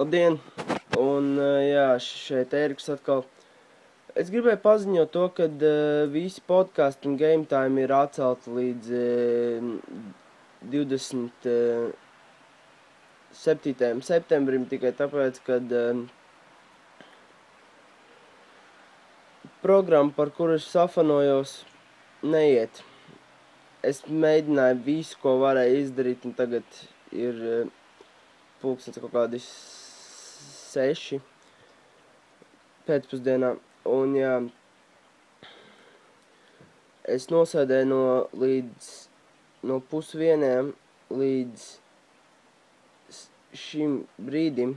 Labdien! Un jā, šeit Ēriks atkal. Es gribēju paziņot to, ka visi podkasti un game time ir atcelti līdz 27. septembrim, tikai tāpēc, ka programma, par kuru es safanojos, neiet. Es mēģināju visu, ko varēju izdarīt, un tagad ir pulkstens kaut kādi 6 pēcpusdienā. Un jā, es nosēdēju no 12:30 līdz šim brīdim,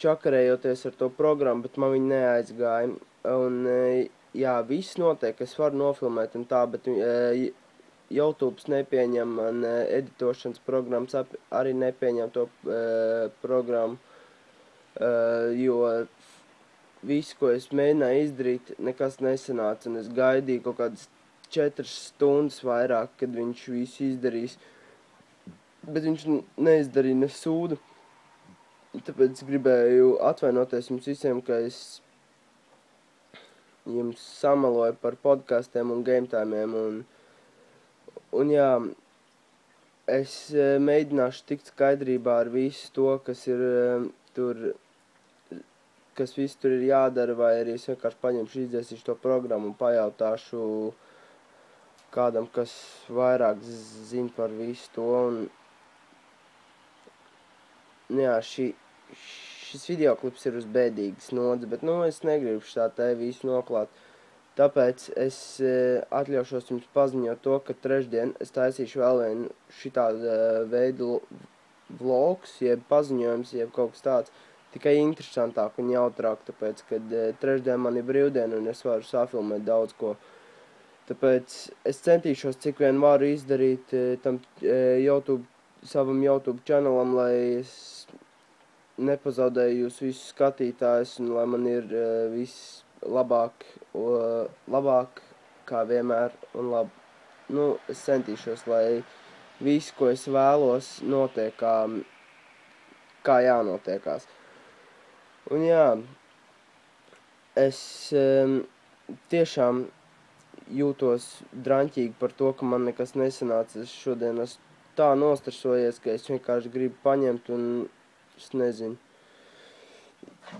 čakarējoties ar to programmu, bet man viņa neaizgāja. Un jā, viss notiek, es varu nofilmēt un tā, bet YouTube's nepieņem man editošanas programmas, arī nepieņem to programmu, jo visu, ko es mēģināju izdarīt, nekas nesanāca, un es gaidīju kaut kādas 4 stundas vairāk, kad viņš visu izdarīs, bet viņš neizdarīja ne sūdu. Tāpēc gribēju atvainoties jums visiem, ka es jums samaloju par podkastiem un game timiem, un jā, es mēģināšu tikt skaidrībā ar visu to, kas ir kas viss tur ir jādara, vai arī es vienkārši paņemšu, izdzēsīšu to programmu un pajautāšu kādam, kas vairāk zina par visu to. Un jā, šis videoklips ir uz bēdīgas nodas, bet es negribu šā te visu noklāt. Tāpēc es atļaušos jums paziņot to, ka trešdien es taisīšu vēl vienu šitādu veidu vlogs, jeb paziņojums, jeb kaut kas tāds, tikai interesantāk un jautrāk, tāpēc, kad trešdien man ir brīvdiena un es varu safilmēt daudz ko. Tāpēc es centīšos, cik vien varu izdarīt tam savam YouTube chanalam, lai es nepazaudēju jūs visus skatītājus un lai man ir viss labāk kā vienmēr un labi. Es centīšos, lai viss, ko es vēlos, notiek kā jānotiekās. Un jā, es tiešām jūtos draņķīgi par to, ka man nekas nesanāca. Es šodien esmu tā nostresojies, ka es vienkārši gribu paņemt un, es nezinu,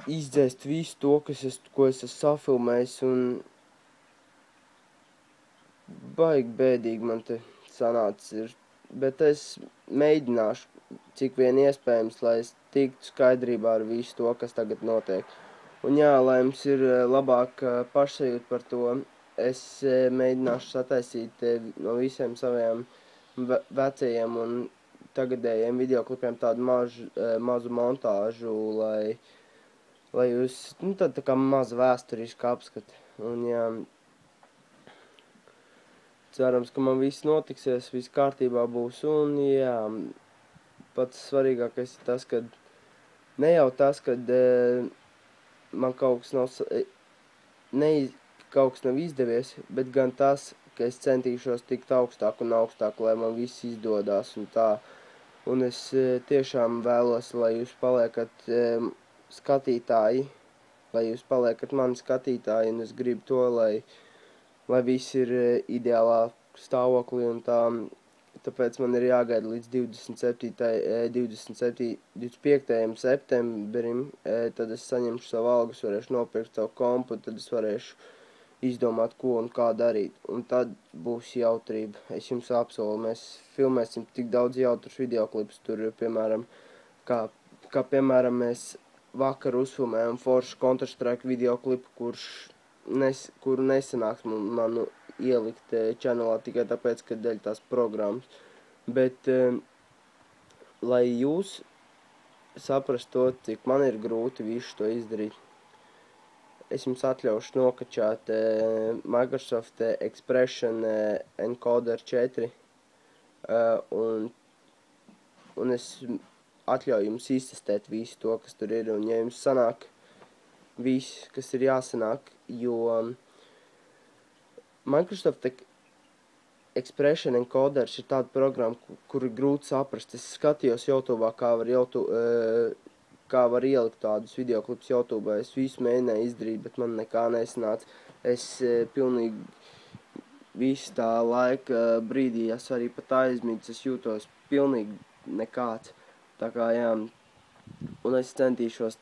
izdzēst visu to, ko es esmu safilmējis, un baigi bēdīgi man te sanācis ir. Bet es mēģināšu, cik vien iespējams, lai es tiktu skaidrībā ar visu to, kas tagad notiek. Un jā, lai jums ir labāk pašsajūta par to, es mēģināšu sataisīt no visiem saviem vecajiem un tagadējiem videoklipiem tādu mazu montāžu, lai jūs, tā kā maza vēsturiska apskata. Un jā, cerams, ka man viss notiksies, viss kārtībā būs, un jā, pats svarīgākais ir tas, ka ne jau tas, ka man kaut kas nav izdevies, bet gan tas, ka es centīšos tikt augstāk un augstāk, lai man viss izdodās un tā. Un es tiešām vēlos, lai jūs paliekat skatītāji, lai jūs paliekat mani skatītāji, un es gribu to, lai viss ir ideālā stāvoklī un tā. Tāpēc man ir jāgaida līdz 25. septembrim, tad es saņemšu savu algu, varēšu nopirkt savu kompu, tad es varēšu izdomāt, ko un kā darīt. Un tad būs jautrība. Es jums apsolu, mēs filmēsim tik daudz jautrus videoklipus. Tur, piemēram, kā piemēram mēs vakar uzfilmējam foršu Counter-Strike videoklipu, kuru nesanāks man ielikt channelā tikai tāpēc, ka dēļ tās programmas. Bet, lai jūs saprast to, cik man ir grūti visu to izdarīt, es jums atļaušu nokačāt Microsoft Expression Encoder 4, un es atļauju jums iztestēt visu to, kas tur ir, un ja jums sanāk viss, kas ir jāsanāk, jo Microsoft Expression Encoders ir tāda programma, kuru grūti saprast. Es skatījos YouTube'ā, kā var ielikt tādus videoklipus YouTube'ā. Es visu mēģināju izdarīt, bet man nekā nesanāca. Es pilnīgi visu tā laika brīdī es arī pat aizmīgs, es jūtos pilnīgi nekāds. Tā kā, jā, un es centīšos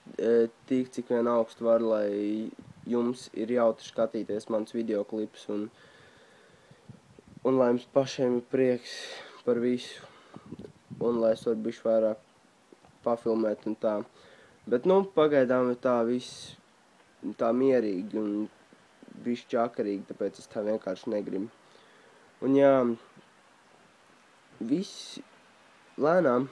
tik, cik vien augstu var, lai jums ir jautri skatīties mans videoklipus, un lai jums pašiem ir prieks par visu, un lai es varu bišķi vairāk pafilmēt un tā. Bet, nu, pagaidām ir tā viss tā mierīgi un bišķi čakarīgi, tāpēc es tā vienkārši negribu. Un, jā, viss lēnām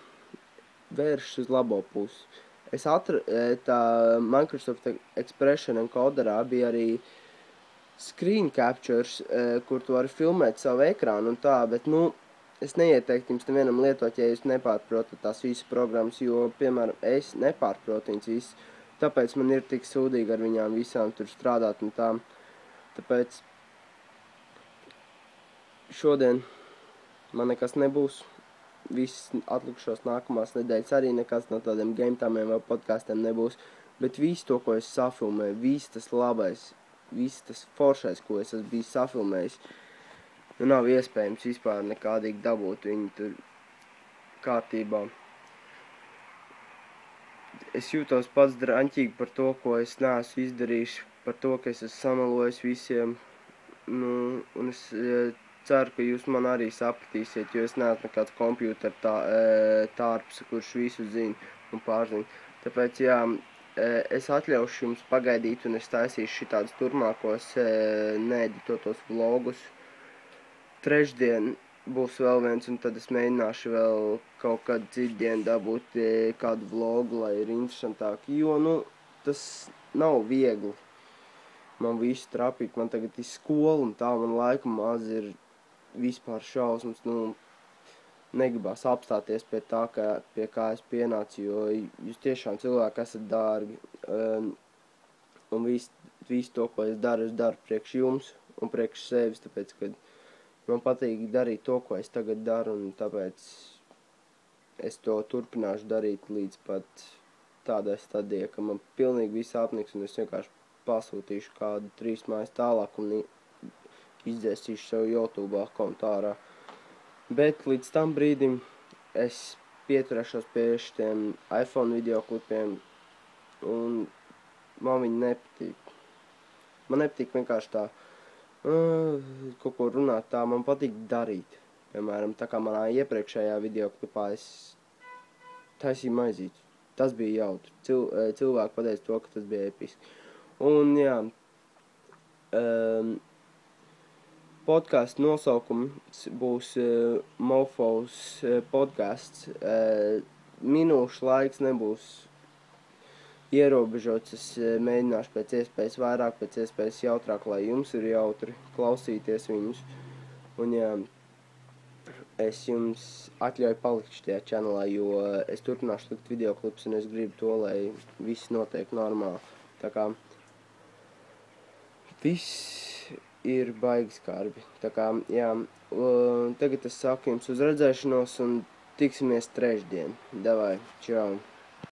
vēršas uz labo pusi. Es tā Microsoft Expression Encoderā bija arī screen captures, kur tu vari filmēt savu ekrānu un tā, bet, nu, es neieteiktu jums nevienam lietot, ja jūs nepārprotat tās visas programmas, jo, piemēram, es nepārprotu viņas visas, tāpēc man ir tik sūdīgi ar viņām visām tur strādāt un tā. Tāpēc šodien man nekas nebūs, viss atlikušos nākamās nedēļas arī nekas no tādiem gametamiem vai podkastiem nebūs, bet visu to, ko es safilmēju, viss tas labais, viss tas foršais, ko es esmu bijis safilmējis, nu nav iespējams vispār nekādīgi dabūt viņu tur kārtībā. Es jūtos pats draņķīgi par to, ko es neesmu izdarījis, par to, ka es esmu samelojis visiem, nu, un es ceru, ka jūs man arī sapratīsiet, jo es neesmu nekāds kompjūter tārps, kurš visu zina un pārzina. Tāpēc, jā, es atļaušu jums pagaidīt, un es taisīšu šitādus turmākos needitotos vlogus. Trešdien būs vēl viens, un tad es mēģināšu vēl kaut kādu citu dienu dabūt kādu vlogu, lai ir interesantāk, jo, nu, tas nav viegli. Man visu trapīt, man tagad ir skola, un tā man laika maz ir vispār šausmas, nu, negribās apstāties pie tā, pie kā es pienācu, jo jūs tiešām cilvēki esat dārgi, un visu to, ko es daru priekš jums un priekš sevis, tāpēc, ka man patīk darīt to, ko es tagad daru, un tāpēc es to turpināšu darīt līdz pat tādai stadijai, ka man pilnīgi viss apniks, un es vienkārši pasūtīšu kādu 3 mājas tālāk un izdzēsīšu sev YouTube'ā komentārā. Bet līdz tam brīdim es pieturēšos pie šitiem iPhone videoklipiem, un man viņi nepatīk. Man nepatīk vienkārši tā kaut ko runāt tā, man patīk darīt. Piemēram, tā kā manā iepriekšējā videoklipā es taisīju maizītes. Tas bija jautri. Cilvēki pateica to, ka tas bija episki. Un, jā, podcastu nosaukums būs Mofos podcasts. Minūšu laiks nebūs ierobežots. Es mēģināšu pēc iespējas vairāk, pēc iespējas jautrāk, lai jums ir jautri klausīties viņus. Un, jā, es jums atļauju palikt šajā channelā, jo es turpināšu likt videoklips, un es gribu to, lai viss notiek normāli. Tā kā viss ir baigi skarbi. Tā kā, jā, tagad es saku jums uz redzēšanos un tiksimies trešdien. Davai, čau!